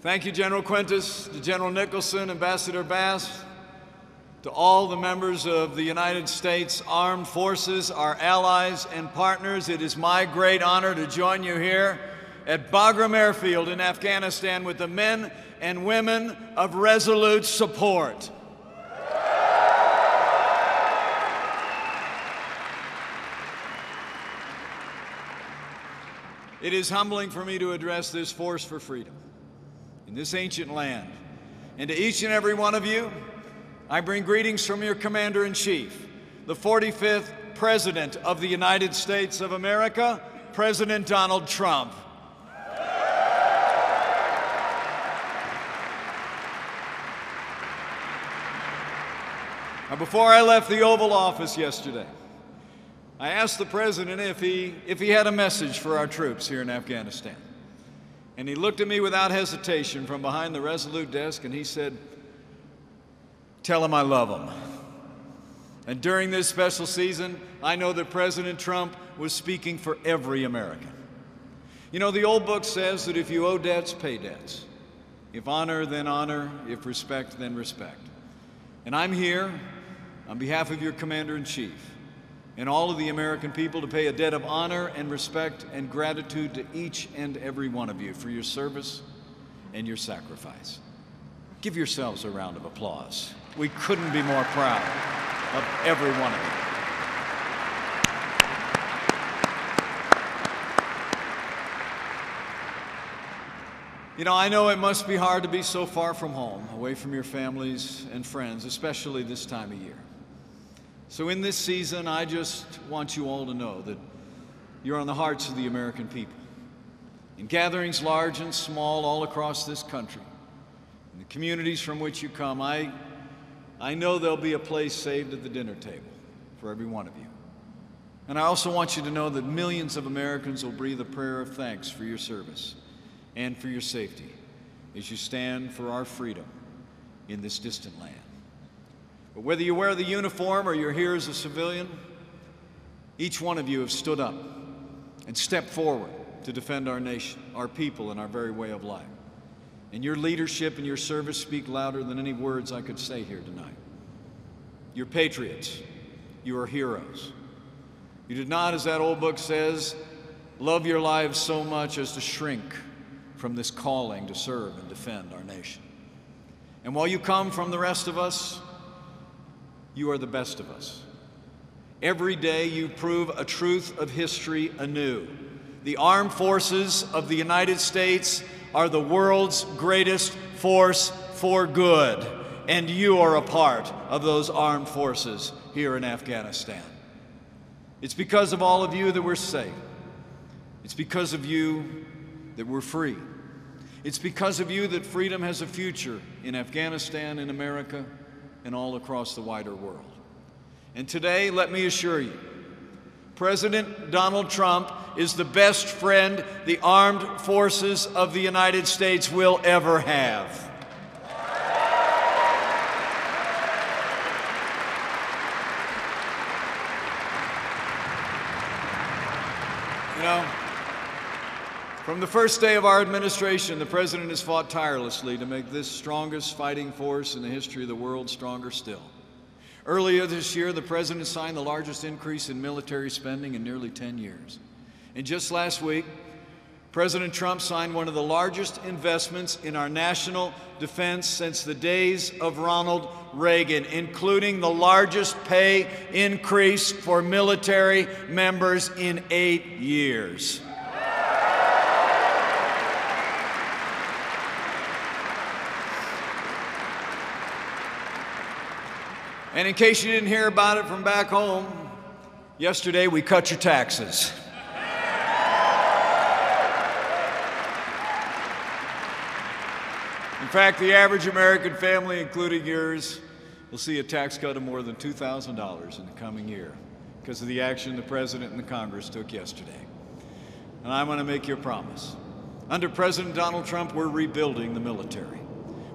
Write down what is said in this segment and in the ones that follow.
Thank you, General Quintus, to General Nicholson, Ambassador Bass, to all the members of the United States Armed Forces, our allies and partners. It is my great honor to join you here at Bagram Airfield in Afghanistan with the men and women of resolute support. It is humbling for me to address this force for freedom in this ancient land. And to each and every one of you, I bring greetings from your Commander-in-Chief, the 45th President of the United States of America, President Donald Trump. Now, before I left the Oval Office yesterday, I asked the President if he had a message for our troops here in Afghanistan. And he looked at me without hesitation from behind the Resolute desk and he said, "Tell them I love them." And during this special season, I know that President Trump was speaking for every American. You know, the old book says that if you owe debts, pay debts. If honor, then honor. If respect, then respect. And I'm here on behalf of your Commander-in-Chief and all of the American people to pay a debt of honor and respect and gratitude to each and every one of you for your service and your sacrifice. Give yourselves a round of applause. We couldn't be more proud of every one of you. You know, I know it must be hard to be so far from home, away from your families and friends, especially this time of year. So in this season, I just want you all to know that you're on the hearts of the American people. In gatherings large and small all across this country, in the communities from which you come, I know there'll be a place saved at the dinner table for every one of you. And I also want you to know that millions of Americans will breathe a prayer of thanks for your service and for your safety as you stand for our freedom in this distant land. But whether you wear the uniform or you're here as a civilian, each one of you have stood up and stepped forward to defend our nation, our people, and our very way of life. And your leadership and your service speak louder than any words I could say here tonight. You're patriots. You are heroes. You did not, as that old book says, love your lives so much as to shrink from this calling to serve and defend our nation. And while you come from the rest of us, you are the best of us. Every day you prove a truth of history anew. The armed forces of the United States are the world's greatest force for good, and you are a part of those armed forces here in Afghanistan. It's because of all of you that we're safe. It's because of you that we're free. It's because of you that freedom has a future in Afghanistan, in America, and all across the wider world. And today, let me assure you, President Donald Trump is the best friend the armed forces of the United States will ever have. You know, from the first day of our administration, the President has fought tirelessly to make this strongest fighting force in the history of the world stronger still. Earlier this year, the President signed the largest increase in military spending in nearly 10 years. And just last week, President Trump signed one of the largest investments in our national defense since the days of Ronald Reagan, including the largest pay increase for military members in 8 years. And in case you didn't hear about it from back home, yesterday we cut your taxes. In fact, the average American family, including yours, will see a tax cut of more than $2,000 in the coming year because of the action the President and the Congress took yesterday. And I want to make you a promise. Under President Donald Trump, we're rebuilding the military.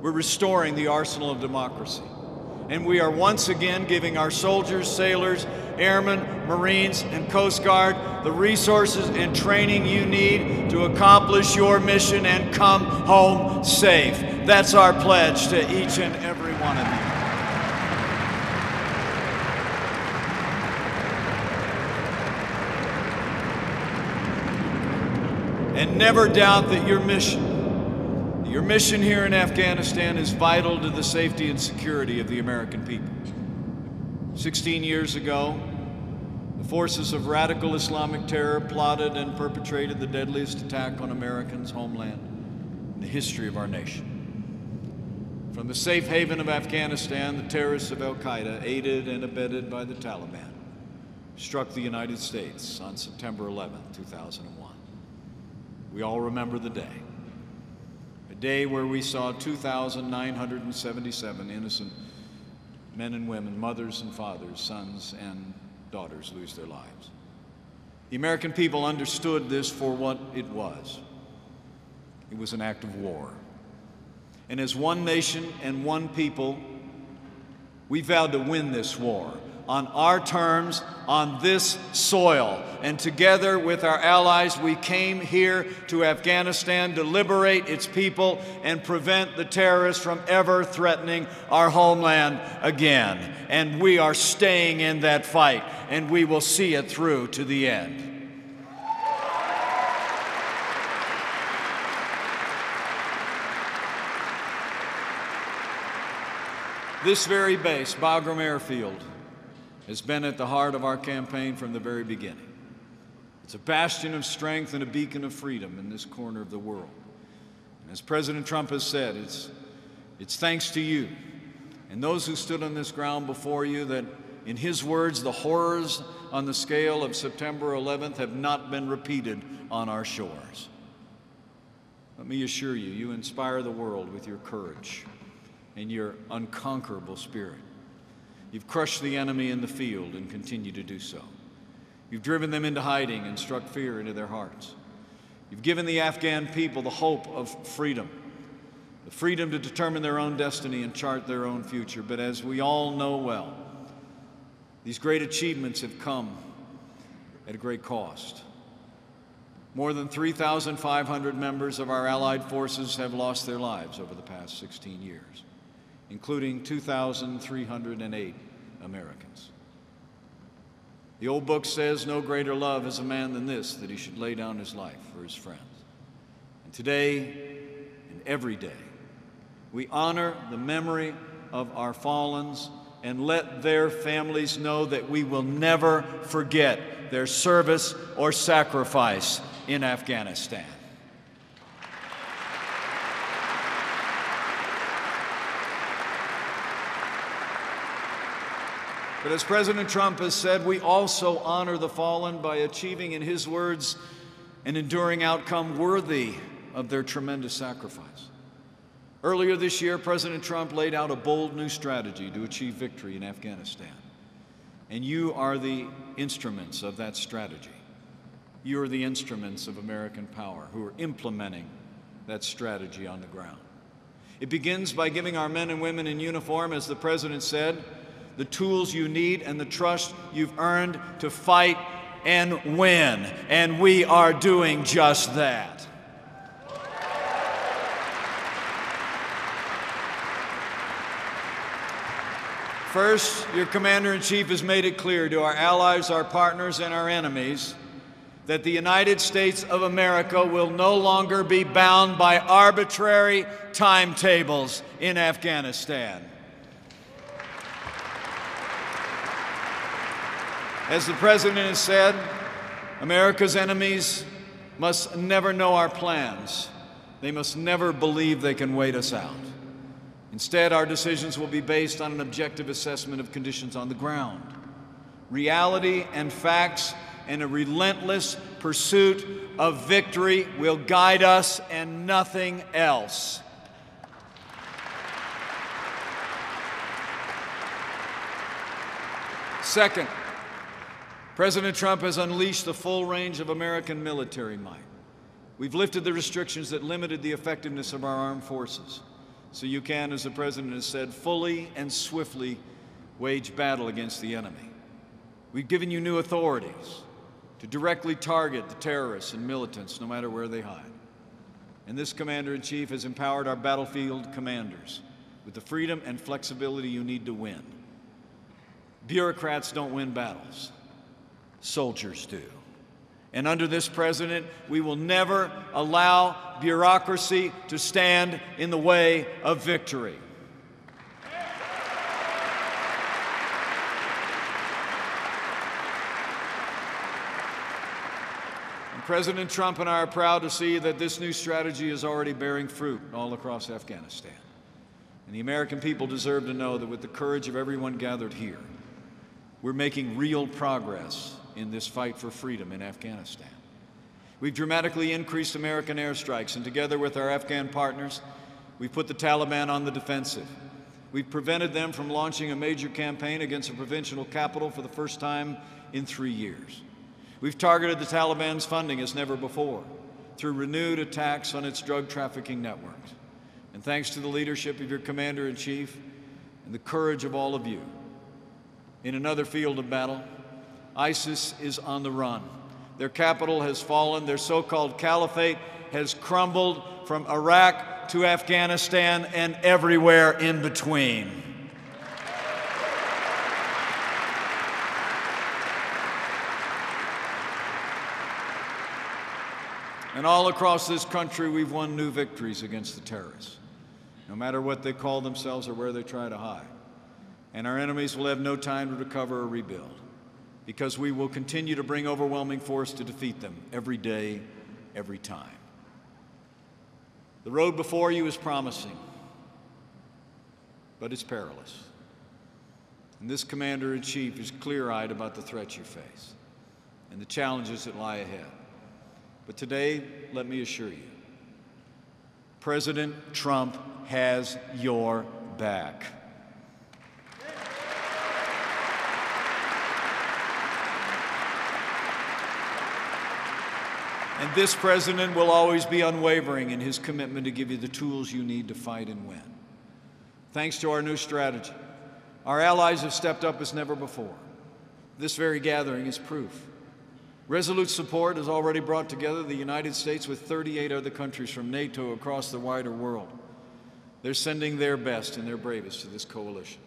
We're restoring the arsenal of democracy. And we are once again giving our soldiers, sailors, airmen, Marines, and Coast Guard the resources and training you need to accomplish your mission and come home safe. That's our pledge to each and every one of you. And never doubt that your mission here in Afghanistan is vital to the safety and security of the American people. 16 years ago, the forces of radical Islamic terror plotted and perpetrated the deadliest attack on Americans' homeland in the history of our nation. From the safe haven of Afghanistan, the terrorists of Al-Qaeda, aided and abetted by the Taliban, struck the United States on September 11, 2001. We all remember the day. A day where we saw 2,977 innocent men and women, mothers and fathers, sons and daughters lose their lives. The American people understood this for what it was. It was an act of war. And as one nation and one people, we vowed to win this war on our terms, on this soil. And together with our allies, we came here to Afghanistan to liberate its people and prevent the terrorists from ever threatening our homeland again. And we are staying in that fight, and we will see it through to the end. This very base, Bagram Airfield, has been at the heart of our campaign from the very beginning. It's a bastion of strength and a beacon of freedom in this corner of the world. And as President Trump has said, it's thanks to you and those who stood on this ground before you that, in his words, the horrors on the scale of September 11th have not been repeated on our shores. Let me assure you, you inspire the world with your courage and your unconquerable spirit. You've crushed the enemy in the field and continue to do so. You've driven them into hiding and struck fear into their hearts. You've given the Afghan people the hope of freedom, the freedom to determine their own destiny and chart their own future. But as we all know well, these great achievements have come at a great cost. More than 3,500 members of our allied forces have lost their lives over the past 16 years, including 2,308 Americans. The old book says, no greater love is a man than this, that he should lay down his life for his friends. And today, and every day, we honor the memory of our fallens and let their families know that we will never forget their service or sacrifice in Afghanistan. But as President Trump has said, we also honor the fallen by achieving, in his words, an enduring outcome worthy of their tremendous sacrifice. Earlier this year, President Trump laid out a bold new strategy to achieve victory in Afghanistan. And you are the instruments of that strategy. You are the instruments of American power who are implementing that strategy on the ground. It begins by giving our men and women in uniform, as the President said, the tools you need and the trust you've earned to fight and win. And we are doing just that. First, your Commander-in-Chief has made it clear to our allies, our partners, and our enemies that the United States of America will no longer be bound by arbitrary timetables in Afghanistan. As the President has said, America's enemies must never know our plans. They must never believe they can wait us out. Instead, our decisions will be based on an objective assessment of conditions on the ground, reality and facts, and a relentless pursuit of victory will guide us and nothing else. Second, President Trump has unleashed the full range of American military might. We've lifted the restrictions that limited the effectiveness of our armed forces, so you can, as the President has said, fully and swiftly wage battle against the enemy. We've given you new authorities to directly target the terrorists and militants no matter where they hide. And this Commander-in-Chief has empowered our battlefield commanders with the freedom and flexibility you need to win. Bureaucrats don't win battles. Soldiers do. And under this president, we will never allow bureaucracy to stand in the way of victory. And President Trump and I are proud to see that this new strategy is already bearing fruit all across Afghanistan. And the American people deserve to know that with the courage of everyone gathered here, we're making real progress in this fight for freedom in Afghanistan. We've dramatically increased American airstrikes, and together with our Afghan partners, we've put the Taliban on the defensive. We've prevented them from launching a major campaign against a provincial capital for the first time in 3 years. We've targeted the Taliban's funding as never before through renewed attacks on its drug trafficking networks. And thanks to the leadership of your Commander-in-Chief and the courage of all of you, in another field of battle, ISIS is on the run. Their capital has fallen. Their so-called caliphate has crumbled from Iraq to Afghanistan and everywhere in between. And all across this country, we've won new victories against the terrorists, no matter what they call themselves or where they try to hide. And our enemies will have no time to recover or rebuild, because we will continue to bring overwhelming force to defeat them every day, every time. The road before you is promising, but it's perilous. And this Commander-in-Chief is clear-eyed about the threats you face and the challenges that lie ahead. But today, let me assure you, President Trump has your back. And this president will always be unwavering in his commitment to give you the tools you need to fight and win. Thanks to our new strategy, our allies have stepped up as never before. This very gathering is proof. Resolute support has already brought together the United States with 38 other countries from NATO across the wider world. They're sending their best and their bravest to this coalition.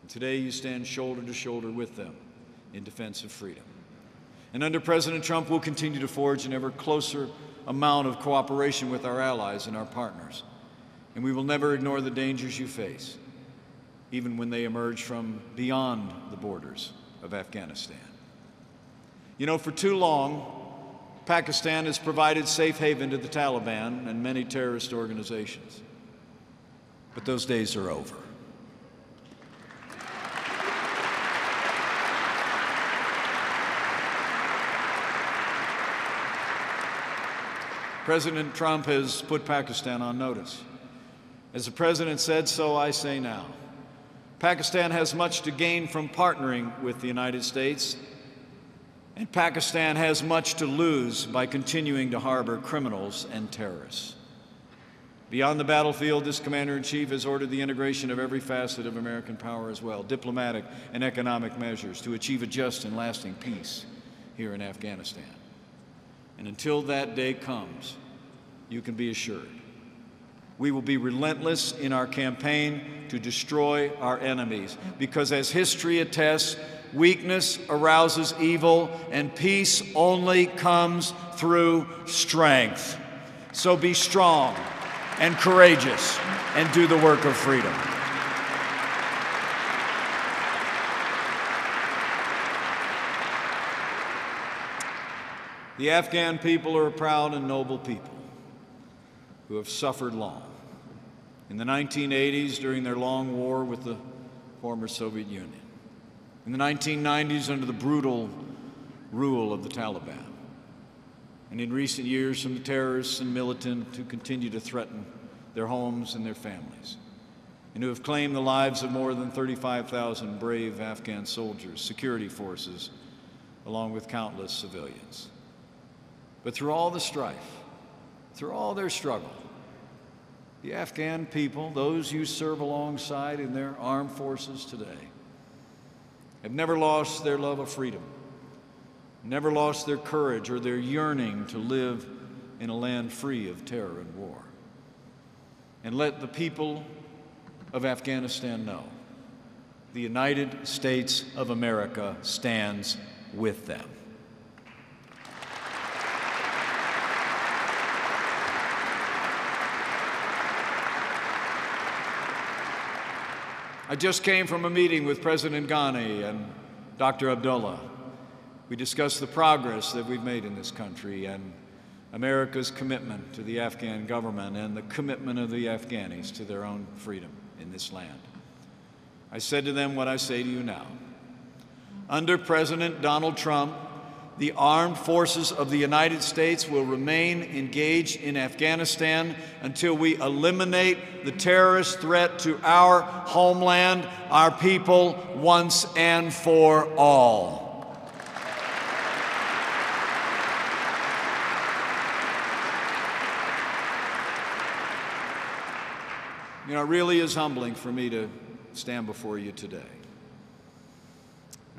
And today you stand shoulder to shoulder with them in defense of freedom. And under President Trump, we'll continue to forge an ever closer amount of cooperation with our allies and our partners. And we will never ignore the dangers you face, even when they emerge from beyond the borders of Afghanistan. You know, for too long, Pakistan has provided safe haven to the Taliban and many terrorist organizations. But those days are over. President Trump has put Pakistan on notice. As the President said, so I say now. Pakistan has much to gain from partnering with the United States, and Pakistan has much to lose by continuing to harbor criminals and terrorists. Beyond the battlefield, this Commander-in-Chief has ordered the integration of every facet of American power as well, diplomatic and economic measures to achieve a just and lasting peace here in Afghanistan. And until that day comes, you can be assured, we will be relentless in our campaign to destroy our enemies, because as history attests, weakness arouses evil, and peace only comes through strength. So be strong and courageous and do the work of freedom. The Afghan people are a proud and noble people who have suffered long. In the 1980s, during their long war with the former Soviet Union. In the 1990s, under the brutal rule of the Taliban. And in recent years, from the terrorists and militant who continue to threaten their homes and their families, and who have claimed the lives of more than 35,000 brave Afghan soldiers, security forces, along with countless civilians. But through all the strife, through all their struggle, the Afghan people, those you serve alongside in their armed forces today, have never lost their love of freedom, never lost their courage or their yearning to live in a land free of terror and war. And let the people of Afghanistan know the United States of America stands with them. I just came from a meeting with President Ghani and Dr. Abdullah. We discussed the progress that we've made in this country and America's commitment to the Afghan government and the commitment of the Afghanis to their own freedom in this land. I said to them what I say to you now. Under President Donald Trump, the armed forces of the United States will remain engaged in Afghanistan until we eliminate the terrorist threat to our homeland, our people, once and for all. You know, it really is humbling for me to stand before you today.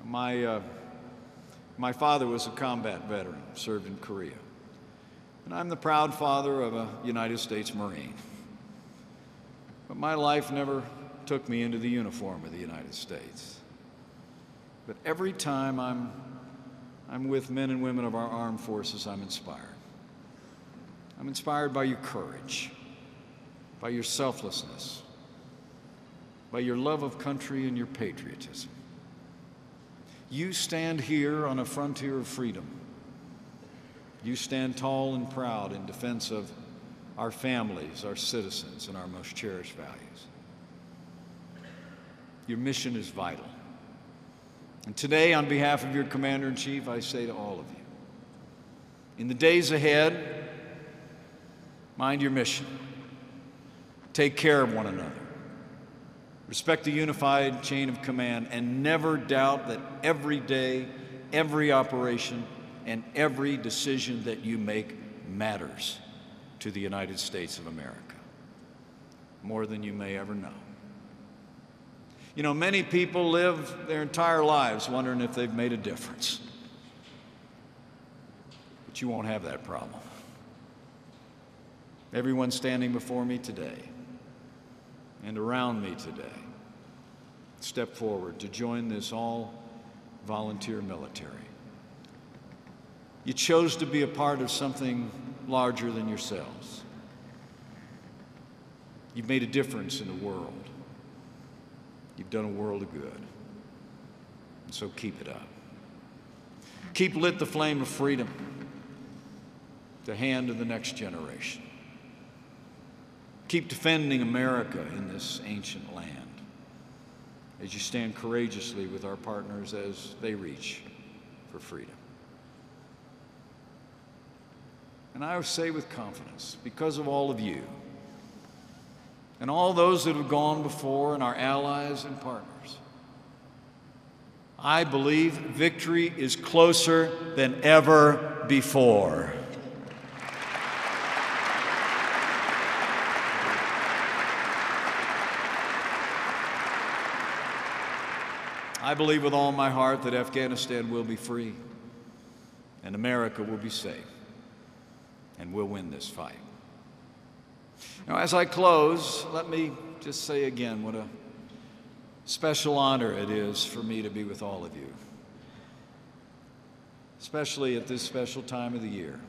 My father was a combat veteran, served in Korea. And I'm the proud father of a United States Marine. But my life never took me into the uniform of the United States. But every time I'm with men and women of our armed forces, I'm inspired. I'm inspired by your courage, by your selflessness, by your love of country and your patriotism. You stand here on a frontier of freedom. You stand tall and proud in defense of our families, our citizens, and our most cherished values. Your mission is vital. And today, on behalf of your Commander-in-Chief, I say to all of you, in the days ahead, mind your mission. Take care of one another. Respect the unified chain of command, and never doubt that every day, every operation, and every decision that you make matters to the United States of America, more than you may ever know. You know, many people live their entire lives wondering if they've made a difference. But you won't have that problem. Everyone standing before me today and around me today step forward to join this all-volunteer military. You chose to be a part of something larger than yourselves. You've made a difference in the world. You've done a world of good. And so keep it up. Keep lit the flame of freedom to hand to the next generation. Keep defending America in this ancient land as you stand courageously with our partners as they reach for freedom. And I say with confidence, because of all of you and all those that have gone before and our allies and partners, I believe victory is closer than ever before. I believe with all my heart that Afghanistan will be free and America will be safe, and we'll win this fight. Now, as I close, let me just say again what a special honor it is for me to be with all of you, especially at this special time of the year.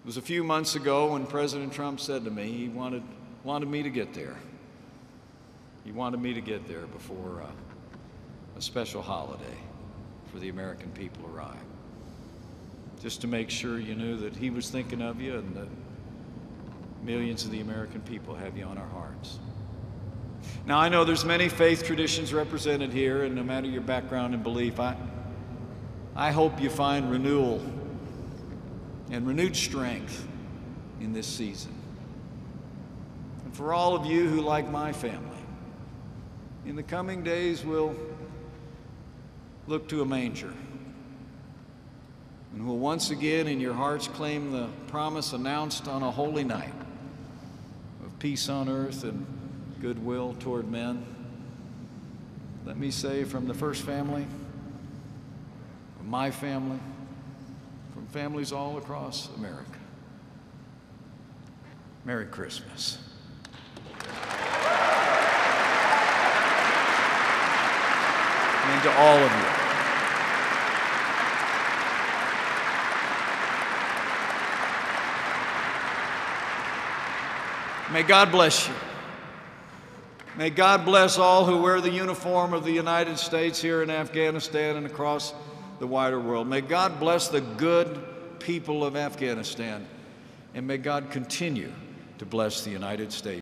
It was a few months ago when President Trump said to me he wanted me to get there. He wanted me to get there before a special holiday for the American people arrived, just to make sure you knew that he was thinking of you and that millions of the American people have you on our hearts. Now, I know there's many faith traditions represented here, and no matter your background and belief, I hope you find renewal and renewed strength in this season. And for all of you who, like my family, in the coming days will look to a manger and who will once again in your hearts claim the promise announced on a holy night of peace on earth and goodwill toward men. let me say from the First family, from my family, from families all across America, Merry Christmas. And to all of you, may God bless you. May God bless all who wear the uniform of the United States here in Afghanistan and across the wider world. May God bless the good people of Afghanistan, and may God continue to bless the United States.